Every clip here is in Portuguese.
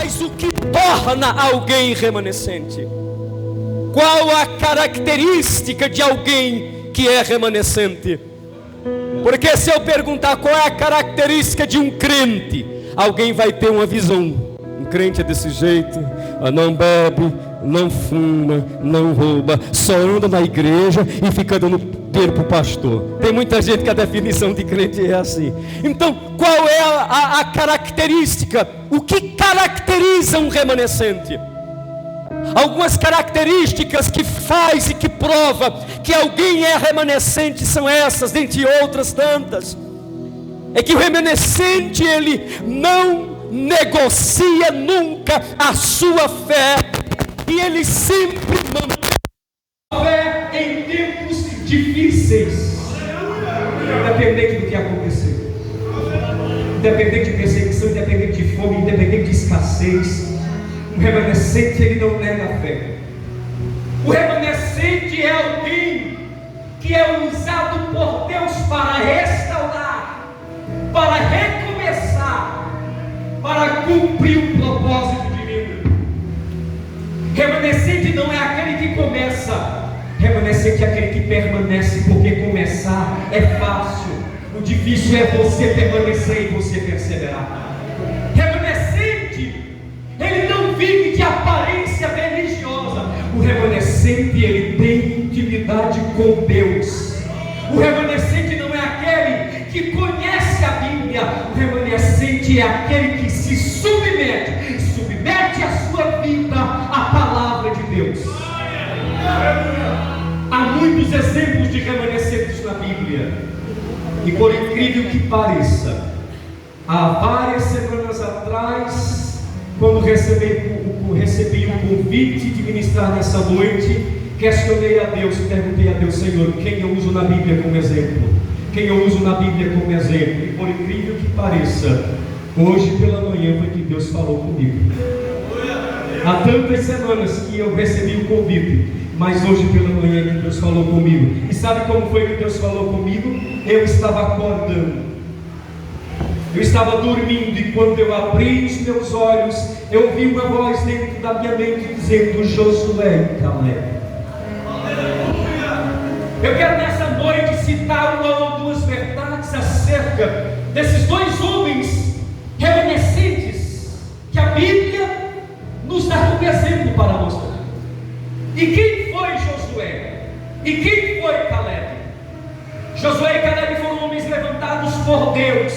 Mas o que torna alguém remanescente? Qual a característica de alguém que é remanescente? Porque se eu perguntar qual é a característica de um crente, alguém vai ter uma visão. Um crente é desse jeito, não bebe, não fuma, não rouba, só anda na igreja e fica dando dinheiro para o pastor. Tem muita gente que a definição de crente é assim. Então, qual é a característica? O que caracteriza um remanescente? Algumas características que faz e que prova que alguém é remanescente são essas, dentre outras tantas. É que o remanescente, ele não negocia nunca a sua fé, e ele sempre mantém a fé em tempos difíceis, independente do que acontecer, independente de perseguição, independente de fome, independente de escassez. O remanescente, ele não nega a fé. O remanescente é alguém que é usado por Deus para restaurar, para recomeçar, para cumprir um propósito divino. Remanescente não é aquele que começa, remanescente é aquele que permanece, porque começar é fácil, o difícil é você permanecer e você perseverar. Remanescente, ele não vive de aparência religiosa. O remanescente, ele tem intimidade com Deus. O remanescente não é aquele que conhece a Bíblia. O remanescente é aquele que se submete a sua vida à palavra de Deus. Há muitos exemplos de remanescentes na Bíblia, e por incrível que pareça, há várias semanas atrás, quando recebi um convite de ministrar nessa noite, questionei a Deus, perguntei a Deus: Senhor, quem eu uso na Bíblia como exemplo? Quem eu uso na Bíblia como exemplo? E por incrível que pareça, hoje pela manhã foi que Deus falou comigo. Há tantas semanas que eu recebi o convite, mas hoje pela manhã que Deus falou comigo. E sabe como foi que Deus falou comigo? Eu estava acordando, eu estava dormindo, e quando eu abri os meus olhos, eu vi uma voz dentro da minha mente dizendo: Josué e Caleb. Eu quero nessa noite citar uma ou duas verdades acerca desses dois homens remanescentes que a Bíblia nos dá como exemplo para mostrar. E quem foi Josué? E quem foi Caleb? Josué e Caleb foram homens levantados por Deus.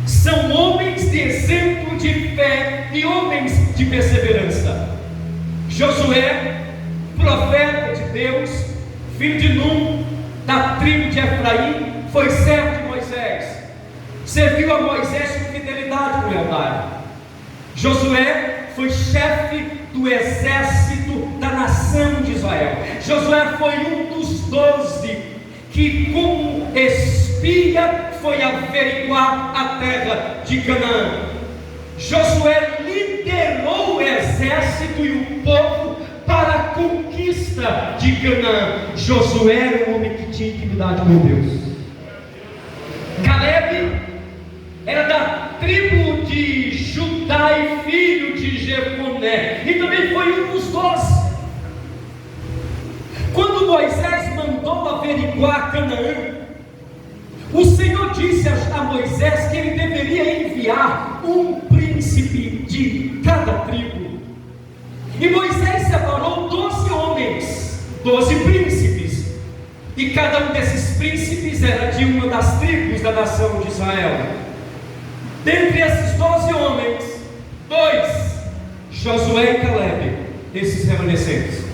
São homens de exemplo de fé e homens de perseverança. Josué, profeta de Deus, filho de Num, da tribo de Efraim, foi servo de Moisés, serviu a Moisés com fidelidade e lealdade. Josué foi chefe do exército da nação de Israel. Josué foi um dos 12 que, como espia, foi averiguar a terra de Canaã. Josué liderou o exército e o povo para a conquista de Canaã. Josué era um homem que tinha intimidade com Deus. Caleb era da tribo de Judá e filho de Jefoné, e também foi um dos 12. Quando Moisés mandou averiguar Canaã, o Senhor disse a Moisés que ele deveria enviar um príncipe de cada tribo. E Moisés separou 12 homens, 12 príncipes, e cada um desses príncipes era de uma das tribos da nação de Israel. Dentre esses 12 homens, 2, Josué e Caleb, esses remanescentes,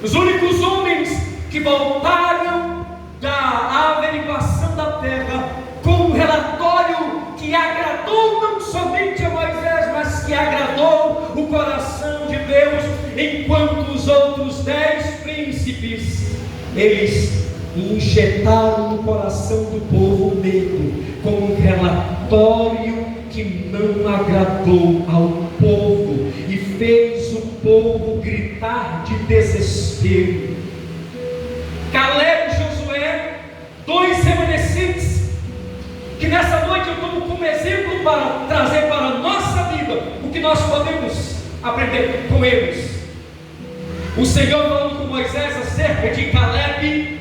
os únicos homens que voltaram da averiguação da terra com um relatório que agradou não somente a Moisés, mas que agradou o coração de Deus, enquanto os outros 10 príncipes, eles injetaram no coração do povo medo, com um relatório que não agradou ao povo e fez o povo gritar de desespero. Caleb e Josué, 2 remanescentes, que nessa noite eu tomo como exemplo para trazer para a nossa vida o que nós podemos aprender com eles? O Senhor, falando com Moisés acerca de Caleb,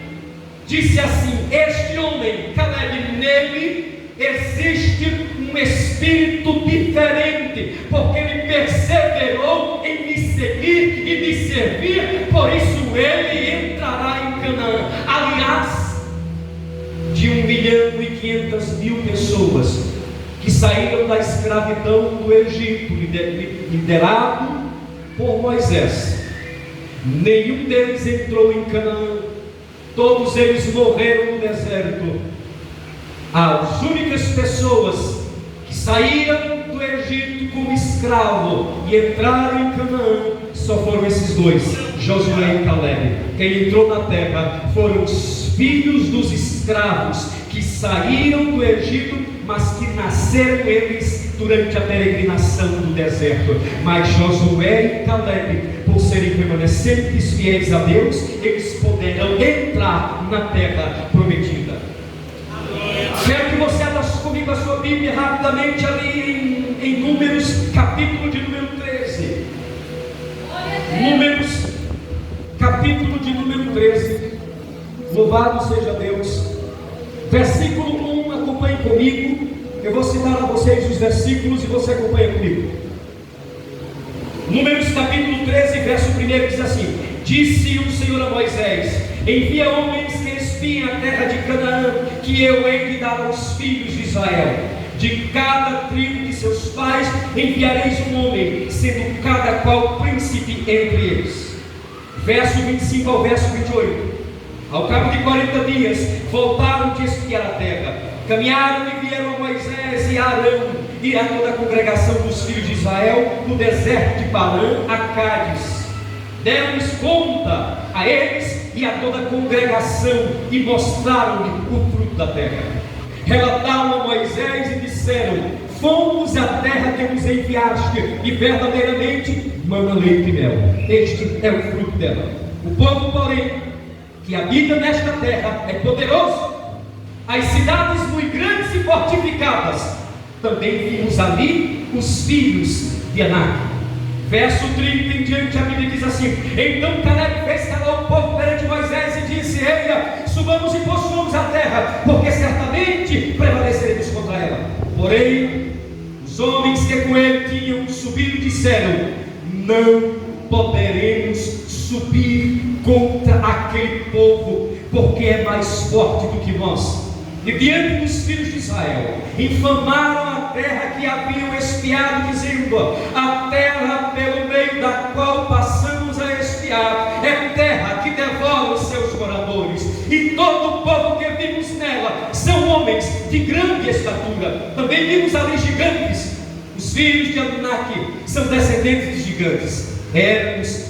disse assim: este homem, Caleb, nele existe um espírito diferente, porque ele perseverou em me seguir e me servir, por isso ele entrará em Canaã. Aliás, de 1.500.000 pessoas que saíram da escravidão do Egito, liderado por Moisés, nenhum deles entrou em Canaã, todos eles morreram no deserto. As únicas pessoas que saíram do Egito como escravo e entraram em Canaã só foram esses dois, Josué e Caleb. Quem entrou na terra foram os filhos dos escravos que saíram do Egito, mas que nasceram eles durante a peregrinação do deserto. Mas Josué e Caleb, por serem remanescentes fiéis a Deus, eles poderão entrar na terra prometida. Quero que você abra comigo a sua Bíblia rapidamente ali em Números, capítulo de número 13. Números, capítulo de número 13. Louvado seja Deus. Versículo 1, acompanhe comigo. Eu vou citar a vocês os versículos e você acompanha comigo. Números capítulo 13, verso 1 diz assim: disse o Senhor a Moisés: envia homens que espiem a terra de Canaã, que eu hei de dar aos filhos de Israel. De cada tribo de seus pais enviareis um homem, sendo cada qual príncipe entre eles. Verso 25 ao verso 28. Ao cabo de 40 dias, voltaram de espiar a terra. Caminharam e vieram a Moisés e a Arão e a toda a congregação dos filhos de Israel no deserto de Parã, a Cádiz. Deram-lhes conta a eles e a toda a congregação e mostraram-lhe o fruto da terra. Relataram a Moisés e disseram: fomos à terra que nos enviaste, e verdadeiramente mana leite e mel. Este é o fruto dela. O povo, porém, que habita nesta terra é poderoso. As cidades muito grandes e fortificadas, também vimos ali os filhos de Anak. Verso 30 em diante, a Bíblia diz assim: então Caleb fez calar o povo perante Moisés e disse: eia, subamos e possuamos a terra, porque certamente prevaleceremos contra ela. Porém, os homens que com ele tinham subido disseram: não poderemos subir contra aquele povo, porque é mais forte do que nós. E diante dos filhos de Israel, infamaram a terra que haviam espiado, dizendo: a terra pelo meio da qual passamos a espiar é terra que devora os seus moradores, e todo o povo que vimos nela são homens de grande estatura. Também vimos ali gigantes. Os filhos de Anak são descendentes de gigantes. Éramos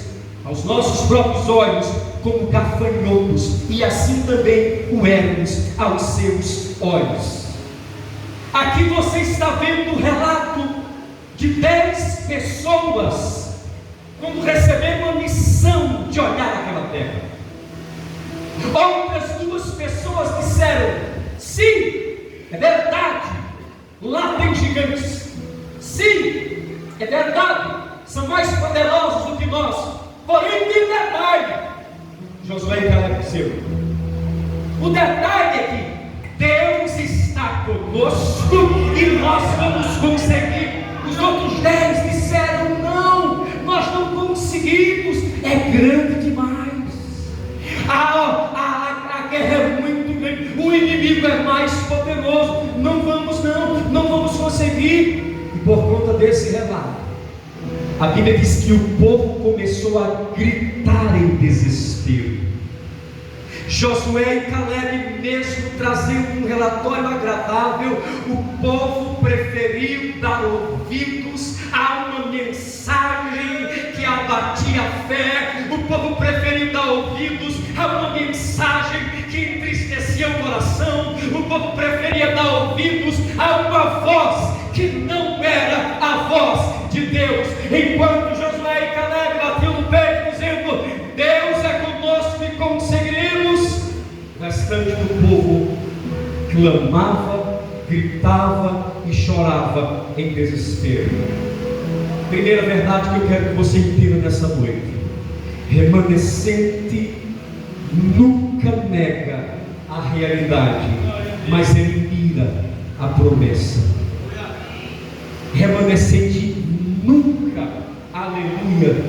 aos nossos próprios olhos como gafanhotos, e assim também o éramos aos seus olhos. Aqui você está vendo o relato de 10 pessoas quando receberam a missão de olhar aquela terra. Outras 2 pessoas disseram: sim, é verdade, lá tem gigantes. Sim, é verdade, são mais poderosos do que nós. Porém, tem detalhe. Josué e Caleb disseram: o detalhe é que Deus está conosco e nós vamos conseguir. Os outros 10 disseram: não, nós não conseguimos, é grande demais. A guerra é muito grande, o inimigo é mais poderoso, não vamos conseguir. E por conta desse relato, a Bíblia diz que o povo começou a gritar em desespero. Josué e Caleb, mesmo trazendo um relatório agradável, o povo preferiu dar ouvidos a uma mensagem que abatia a fé. O povo preferiu dar ouvidos a uma mensagem que entristecia o coração. O povo preferia dar ouvidos a uma voz que não era a voz de Deus. Enquanto Josué e Caleb batiam no peito dizendo: Deus é conosco e conseguiremos, o restante do povo clamava, gritava e chorava em desespero. Primeira verdade que eu quero que você entenda nessa noite: remanescente nunca nega a realidade, mas ele mira a promessa. Remanescente nunca, aleluia,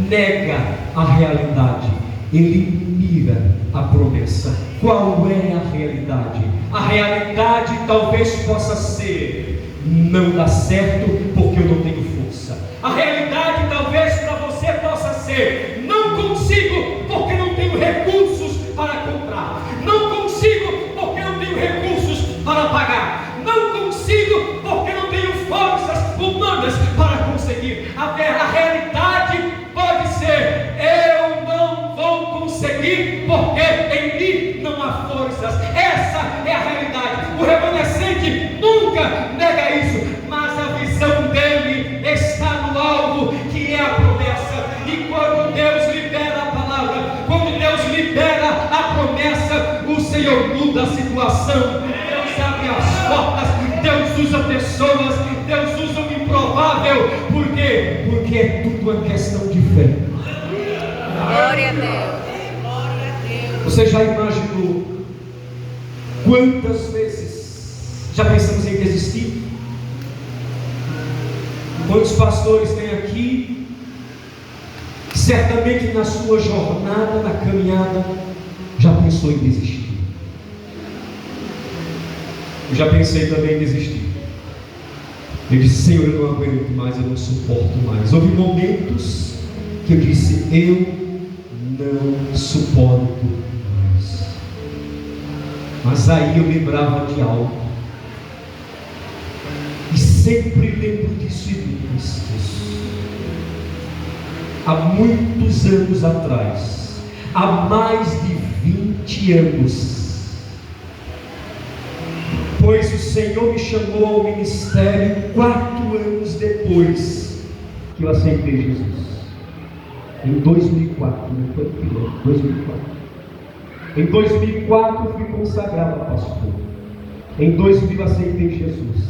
nega a realidade, ele mira a promessa. Qual é a realidade? A realidade talvez possa ser: não dá certo porque eu não tenho força. A realidade talvez para você possa ser: não consigo porque não tenho recursos para comprar, não consigo porque não tenho recursos para pagar, não consigo porque não tenho forças humanas para conseguir. A realidade pode ser: eu não vou conseguir porque em mim não há forças. Essa é a realidade. O remanescente nunca nega isso, mas a visão dele está no alvo, que é a promessa. E quando Deus libera a palavra, quando Deus libera a promessa, o Senhor muda a situação. Deus abre as portas, Deus usa pessoas, Deus usa o improvável. Por quê? Porque é tudo uma questão de fé. Glória a Deus. Você já imaginou quantas vezes já pensamos em desistir? Quantos pastores tem aqui que certamente na sua jornada, na caminhada, já pensou em desistir? Eu já pensei também em desistir. Eu disse: Senhor, eu não aguento mais, eu não suporto mais. Houve momentos que eu disse: eu não suporto mais. Mas aí eu lembrava de algo, e sempre lembro disso e nunca esqueço. Há muitos anos atrás, há mais de 20 anos, pois o Senhor me chamou ao ministério 4 anos depois que eu aceitei Jesus. Em 2004, não foi piloto, 2004. Em 2004 fui consagrado pastor. Em 2000 aceitei Jesus.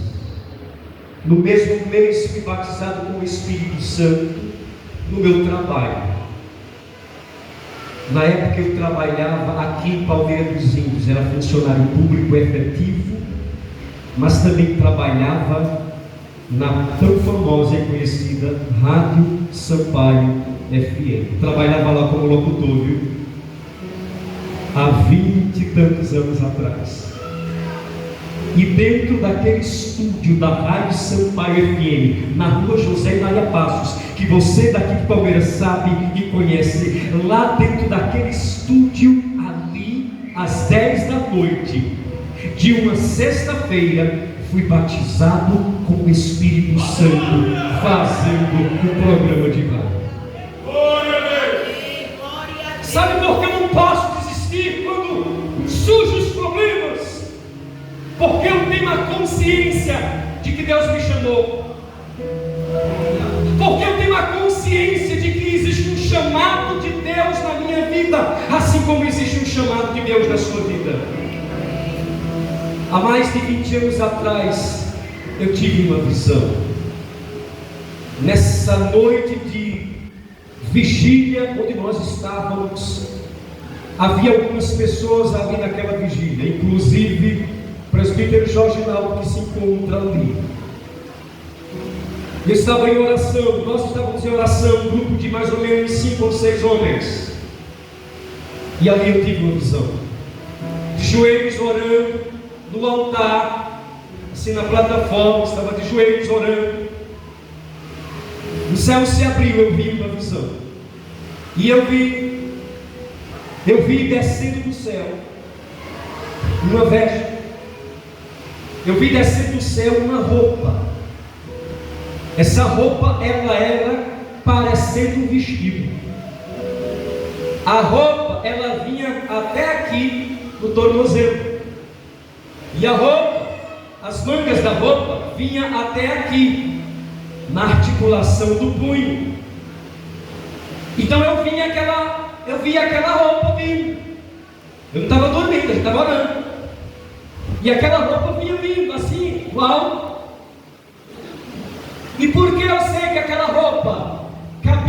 No mesmo mês fui batizado com o Espírito Santo no meu trabalho. Na época eu trabalhava aqui em Palmeira dos Índios, era funcionário público efetivo, mas também trabalhava na tão famosa e conhecida Rádio Sampaio FM. Trabalhava lá como locutor, viu? Há 20 e tantos anos atrás. E dentro daquele estúdio da Rádio Sampaio FM, na rua José Maria Passos, que você daqui de Palmeiras sabe e conhece, lá dentro daquele estúdio, ali, às 10 da noite, de uma sexta-feira, fui batizado com o Espírito Santo, fazendo o programa de rádio. Sabe por que eu não posso desistir quando surgem os problemas? Porque eu tenho a consciência de que Deus me chamou. Porque eu tenho a consciência de que existe um chamado de Deus na minha vida, assim como existe um chamado de Deus na sua vida. Há mais de 20 anos atrás, eu tive uma visão. Nessa noite de vigília, onde nós estávamos, havia algumas pessoas ali naquela vigília, inclusive o presbítero Jorge Naldo, que se encontra ali. Eu estava em oração, nós estávamos em oração, um grupo de mais ou menos 5 ou 6 homens. E ali eu tive uma visão, de joelhos orando no altar, assim na plataforma, estava de joelhos orando. O céu se abriu, eu vi uma visão. E eu vi descendo do céu uma veste. Eu vi descendo do céu uma roupa. Essa roupa, ela era parecendo um vestido. A roupa, ela vinha até aqui no tornozelo. E a roupa, as mangas da roupa, vinha até aqui, na articulação do punho. Então eu vi aquela roupa vindo. Eu não estava dormindo, eu estava orando. E aquela roupa vinha vindo assim, igual. E por que eu sei que aquela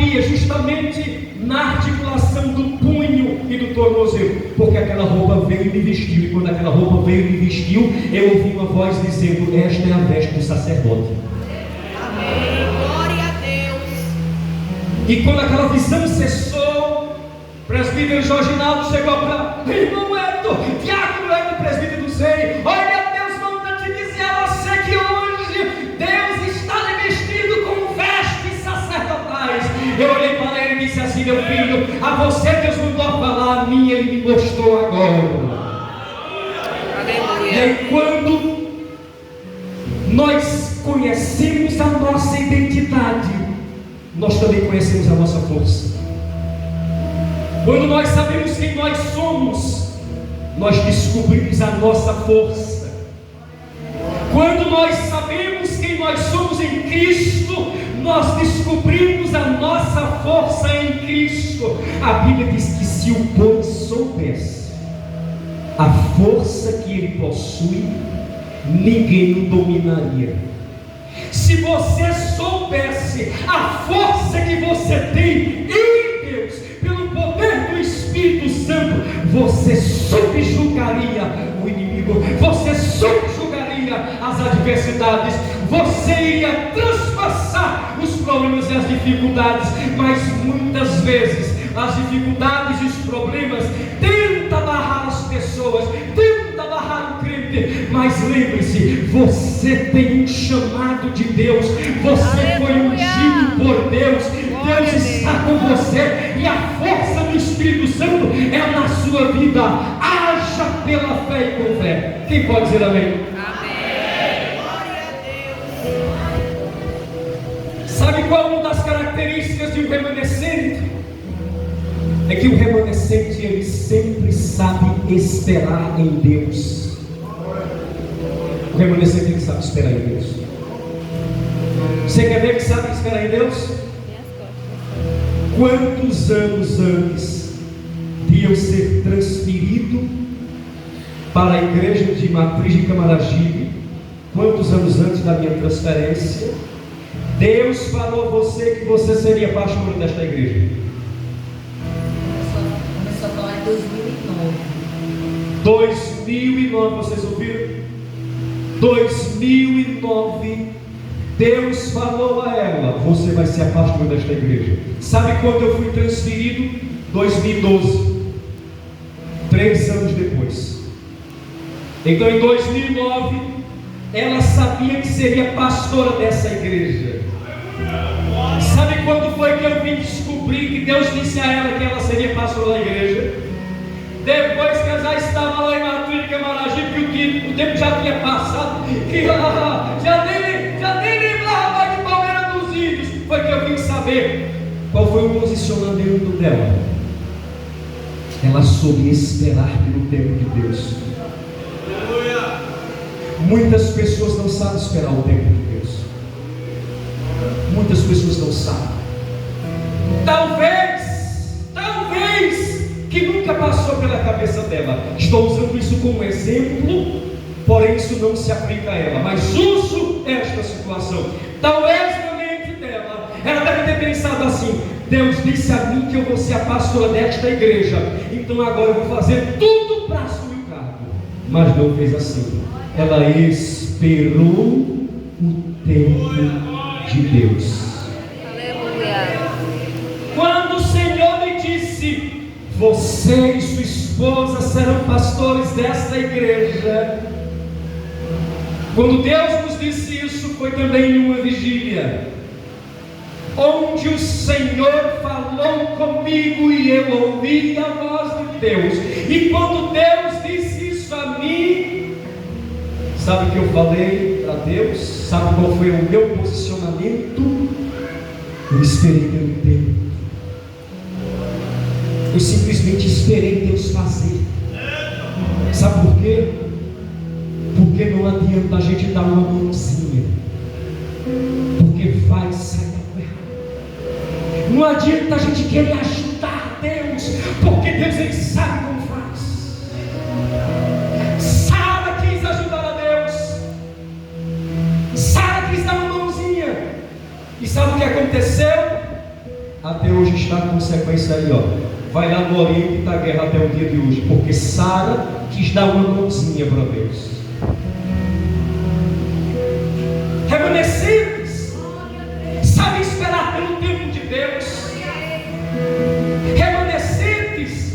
cabia justamente na articulação do punho e do tornozelo, porque aquela roupa veio e me vestiu, e quando aquela roupa veio e me vestiu, eu ouvi uma voz dizendo: esta é a veste do sacerdote. Amém. Glória a Deus. E quando aquela visão cessou, o presbítero Jorginaldo chegou para irmão Hector, diácono Hector, presbítero do Sei: olha, Deus manda te dizer a você que hoje Deus está lhe vestido com vestes sacerdotais. Eu olhei para ele e disse assim: meu filho, a você Deus mandou falar, a mim ele me mostrou agora. Aleluia. E aí, quando nós conhecemos a nossa identidade, nós também conhecemos a nossa força. Quando nós sabemos quem nós somos, nós descobrimos a nossa força. Quando nós sabemos quem nós somos em Cristo, nós descobrimos a nossa força em Cristo. A Bíblia diz que se o povo soubesse a força que ele possui, ninguém o dominaria. Se você soubesse a força que você tem em Deus, pelo poder do Espírito Santo, você subjugaria o inimigo, você subjugaria as adversidades, você iria transpassar os problemas e as dificuldades. Mas muitas vezes as dificuldades e os problemas tentam barrar as pessoas, tentam barrar o crente. Mas lembre-se, você tem um chamado de Deus, você foi ungido por Deus, Deus está com você, e a força do Espírito Santo é na sua vida. Haja pela fé e com fé. Quem pode dizer amém? Amém. Glória a Deus. Sabe qual uma das características de um remanescente? É que o remanescente, ele sempre sabe esperar em Deus. O remanescente, ele sabe esperar em Deus. Você quer ver que sabe esperar em Deus? Quantos anos antes de eu ser transferido para a igreja de Matriz de Camaragibe, quantos anos antes da minha transferência, Deus falou a você que você seria pastor desta igreja? Começou a falar em 2009. 2009, vocês ouviram? 2009, Deus falou a ela: você vai ser a pastora desta igreja. Sabe quando eu fui transferido? 2012, 3 anos depois. Então em 2009, ela sabia que seria pastora dessa igreja. Sabe quando foi que eu vim descobrir que Deus disse a ela que ela seria pastora da igreja? Depois que eu já estava lá em Matriz de Camaragibe, que o tempo já tinha passado, que já nem lembrava mais de Palmeira dos Índios, foi que eu vim saber qual foi o posicionamento dela. Ela soube esperar pelo tempo de Deus. Muitas pessoas não sabem esperar o tempo de Deus. Muitas pessoas não sabem. Talvez que nunca passou pela cabeça dela. Estou usando isso como exemplo, porém isso não se aplica a ela, mas uso esta situação. Talvez na mente dela, ela deve ter pensado assim: Deus disse a mim que eu vou ser a pastora desta igreja, então agora eu vou fazer tudo para assumir o cargo. Mas não fez assim. Ela esperou o tempo de Deus. Aleluia. Quando o Senhor me disse: você e sua esposa serão pastores desta igreja, quando Deus nos disse isso, foi também em uma vigília, onde o Senhor falou comigo e eu ouvi a voz de Deus. E quando Deus disse isso a mim, sabe o que eu falei para Deus? Sabe qual foi o meu posicionamento? Eu esperei pelo tempo. Eu simplesmente esperei Deus fazer. Sabe por quê? Porque não adianta a gente dar uma mãozinha, porque vai sair algo errado. Não adianta a gente querer ajudar Deus, porque Deus ele sabe como faz. Sara quis ajudar a Deus, Sara quis dar uma mãozinha, e sabe o que aconteceu? até hoje está a consequência aí, ó. Vai lá no Oriente e está a guerra até o dia de hoje, porque Sara quis dar uma mãozinha para Deus. Remanescentes sabem esperar pelo tempo de Deus. Remanescentes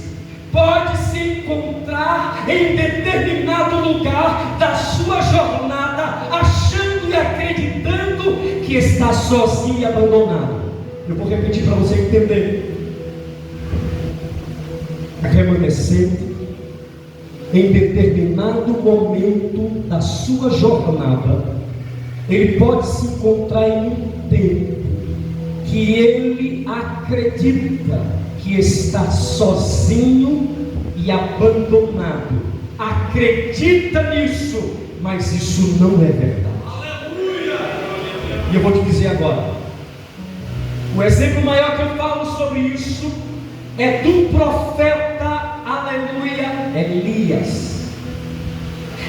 pode se encontrar em determinado lugar da sua jornada, achando e acreditando que está sozinho e abandonado. Eu vou repetir para você entender. Remanescente, em determinado momento da sua jornada, ele pode se encontrar em um tempo que ele acredita que está sozinho e abandonado. Acredita nisso, mas isso não é verdade. Aleluia! E eu vou te dizer agora, o exemplo maior que eu falo sobre isso é do profeta, aleluia, Elias.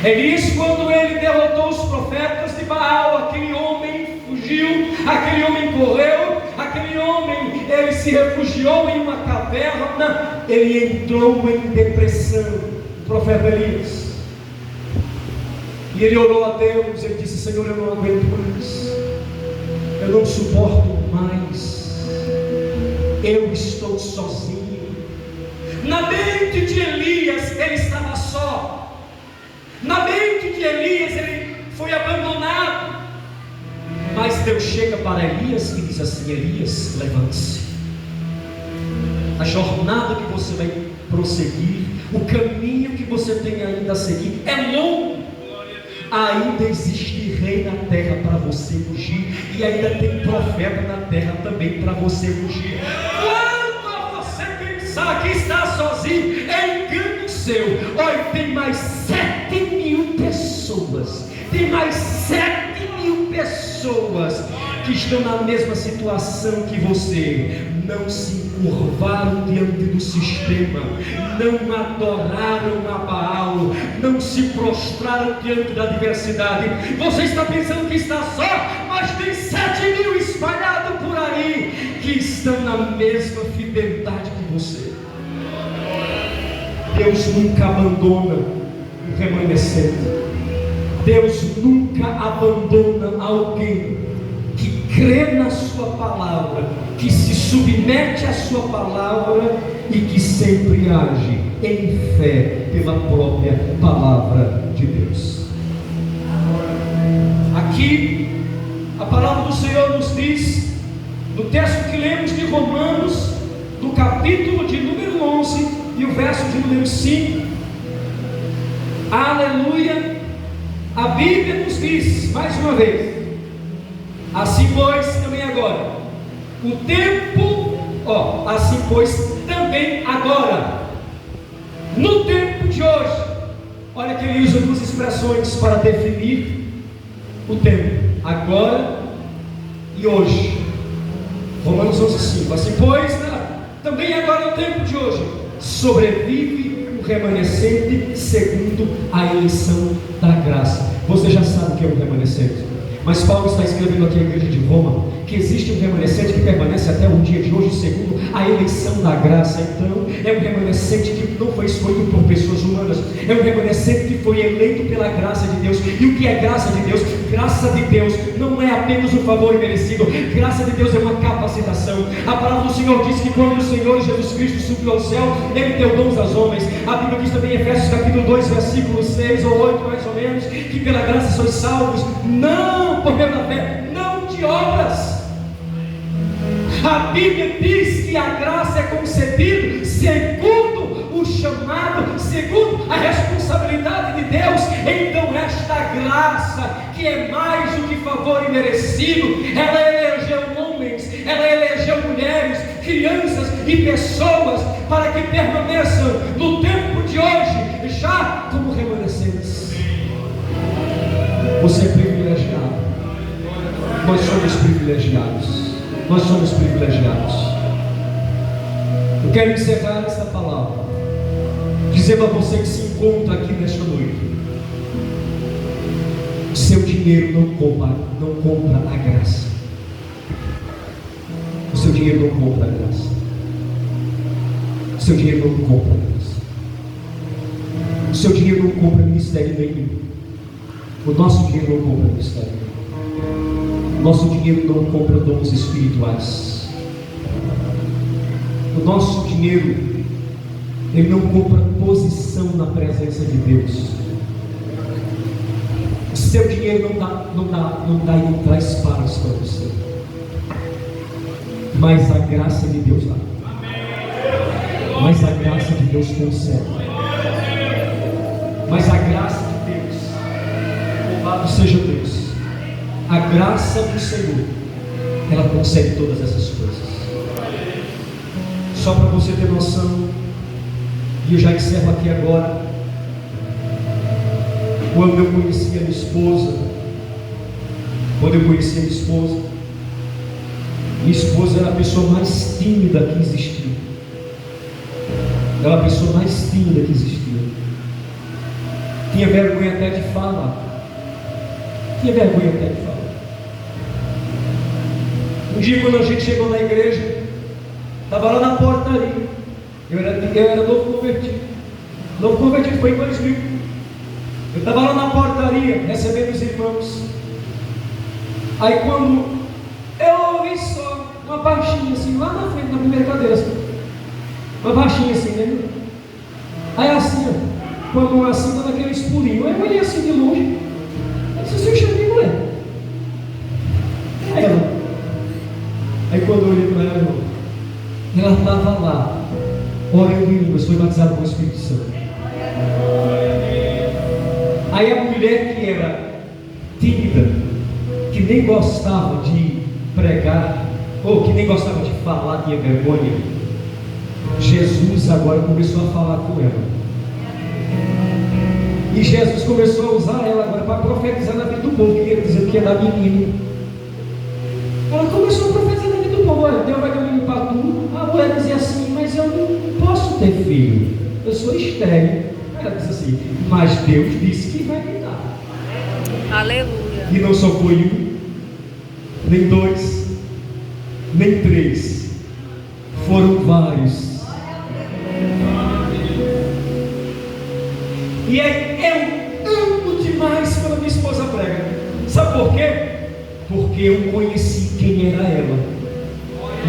Elias, quando ele derrotou os profetas de Baal, aquele homem fugiu, aquele homem correu, aquele homem, ele se refugiou em uma caverna, ele entrou em depressão, o profeta Elias. E ele orou a Deus, ele disse: Senhor, eu não aguento mais, eu não suporto mais, eu estou sozinho. Na mente de Elias, ele estava só. Na mente de Elias, ele foi abandonado. Mas Deus chega para Elias e diz assim: Elias, levante-se. A jornada que você vai prosseguir, o caminho que você tem ainda a seguir é longo. Ainda existe rei na terra para você fugir, e ainda tem profeta na terra também para você fugir. Quando você pensar que está sozinho, é engano seu. Olha, tem mais 7.000 pessoas, tem mais 7.000 pessoas que estão na mesma situação que você. Não se encurvaram diante do sistema, não adoraram a Baal, não se prostraram diante da adversidade. Você está pensando que está só, mas tem 7.000 espalhados por aí que estão na mesma fidelidade que você. Deus nunca abandona o remanescente. Deus nunca abandona alguém que crê na sua palavra, que se submete à sua palavra e que sempre age em fé pela própria palavra de Deus. Aqui a palavra do Senhor nos diz, no texto que lemos de Romanos, no capítulo de número 11 e o verso de número 5, aleluia, a Bíblia nos diz, mais uma vez: assim pois também agora, o tempo, assim pois também agora, no tempo de hoje. Olha que ele usa duas expressões para definir o tempo: agora e hoje. Romanos 11:5. Assim pois também agora, no tempo de hoje, sobrevive o remanescente segundo a eleição da graça. Você já sabe o que é um remanescente, mas Paulo está escrevendo aqui à igreja de Roma que existe um remanescente que permanece até o dia de hoje segundo a eleição da graça. Então é um remanescente que não foi escolhido por pessoas humanas, é um remanescente que foi eleito pela graça de Deus. E o que é graça de Deus? Graça de Deus não é apenas um favor imerecido, graça de Deus é uma capacitação. A palavra do Senhor diz que quando o Senhor Jesus Cristo subiu ao céu, Ele deu dons aos homens. A Bíblia diz também em Efésios capítulo 2, versículo 6 ou 8 mais ou menos, que pela graça sois salvos, não por meio da fé, não de obras. A Bíblia diz que a graça é concedida segundo o chamado, segundo a responsabilidade de Deus. Então esta graça, que é mais do que favor imerecido, ela elegeu homens, ela elegeu mulheres, crianças e pessoas para que permaneçam no tempo de hoje já como remanescentes. Você é privilegiado. Nós somos privilegiados. Nós somos privilegiados. Eu quero encerrar esta palavra dizendo a você que se encontra aqui nesta noite: o seu dinheiro não compra a graça. O seu dinheiro não compra a graça. O seu dinheiro não compra a graça. O seu dinheiro não compra ministério nenhum. O nosso dinheiro não compra ministério nenhum. O nosso dinheiro não compra dons espirituais. O nosso dinheiro, ele não compra posição na presença de Deus. O seu dinheiro não dá e não traz paz para você. Mas a graça de Deus dá. Mas a graça de Deus concede. Mas a graça de Deus, louvado seja Deus, a graça do Senhor, ela concede todas essas coisas. Só para você ter noção, e eu já encerro aqui agora. Quando eu conheci a minha esposa, minha esposa era a pessoa mais tímida que existia. Ela era a pessoa mais tímida que existia. Tinha vergonha até de falar. Um dia, quando a gente chegou na igreja, estava lá na portaria. Eu era novo convertido. Novo convertido foi em 2000. Eu estava lá na portaria, recebendo os irmãos. Aí quando eu ouvi só uma baixinha assim, lá na frente, na primeira cadeira assim. Uma baixinha assim, né? Aí assim, ó, quando assim, dando aquele espurinho. Aí eu olhei assim de longe. Eu disse, eu chamei mulher. Aí quando eu olhei para ela estava lá, orando em línguas, foi batizada com o Espírito Santo. Aí a mulher que era tímida, que nem gostava de pregar, ou que nem gostava de falar, tinha vergonha, Jesus agora começou a falar com ela. E Jesus começou a usar ela agora para profetizar na vida do povo, que ia dizer que ia dar menino. Ela começou a profetizar na vida do povo: olha, Deus vai dar menino para tu. A mulher dizia assim: mas eu não posso ter filho, eu sou estéril. Ela disse assim: mas Deus disse que vai me dar. Aleluia. E não só foi um, nem dois, nem três, foram vários. E aí eu amo demais quando a minha esposa prega. Sabe por quê? Porque eu conheci quem era ela,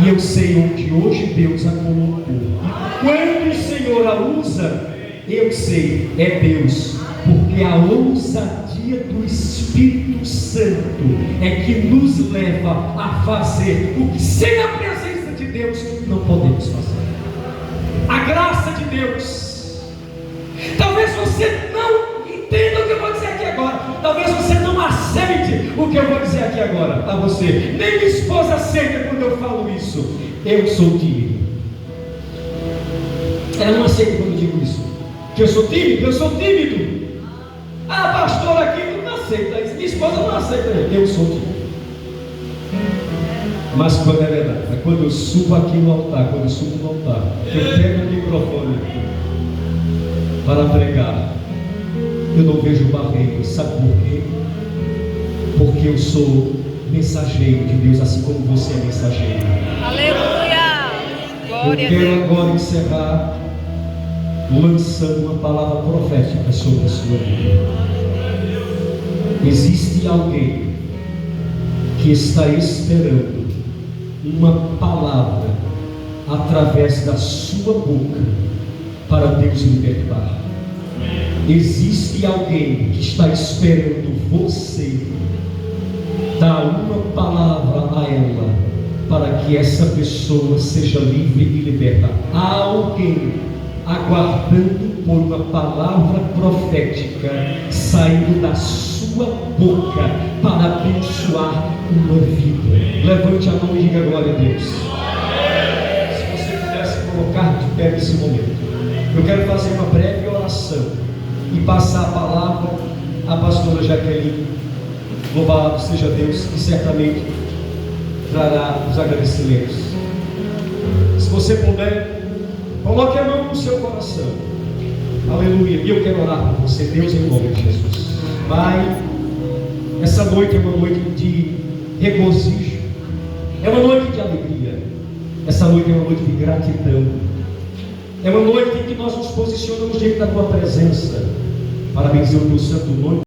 e eu sei onde hoje Deus a colocou. E quando o Senhor a usa, eu sei, é Deus, porque a ousadia do Espírito Santo é que nos leva a fazer o que sem a presença de Deus não podemos fazer. A graça de Deus. Talvez você não entenda o que eu vou dizer aqui agora. Talvez você não aceite o que eu vou dizer aqui agora a você. Nem minha esposa aceita quando eu falo isso. Eu sou tímido. Ela não aceita quando eu digo isso. Que eu sou tímido? Eu sou tímido. Ah, pastor aqui não aceita isso. Minha esposa não aceita. Eu sou tímido. Mas quando é verdade, é quando eu subo aqui no altar, quando eu subo no altar, eu pego o microfone para pregar, eu não vejo barreiras. Sabe por quê? Porque eu sou mensageiro de Deus, assim como você é mensageiro. Aleluia. Glória Eu quero agora encerrar lançando uma palavra profética sobre a sua vida. Existe alguém que está esperando uma palavra através da sua boca para Deus libertar. Existe alguém que está esperando você dar uma palavra a ela para que essa pessoa seja livre e liberta. Há alguém aguardando por uma palavra profética saindo da sua boca para abençoar uma vida. Levante a mão e diga glória a Deus. Se você pudesse colocar de pé nesse momento, eu quero fazer uma breve oração e passar a palavra à pastora Jaqueline. Louvado seja Deus, que certamente trará os agradecimentos. Se você puder, coloque a mão no seu coração. Aleluia. E eu quero orar por você, Deus, em nome de Jesus. Pai, essa noite é uma noite de regozijo, é uma noite de alegria, Essa noite é uma noite de gratidão. É uma noite em que nós nos posicionamos diante da tua presença para bendizer o teu santo nome.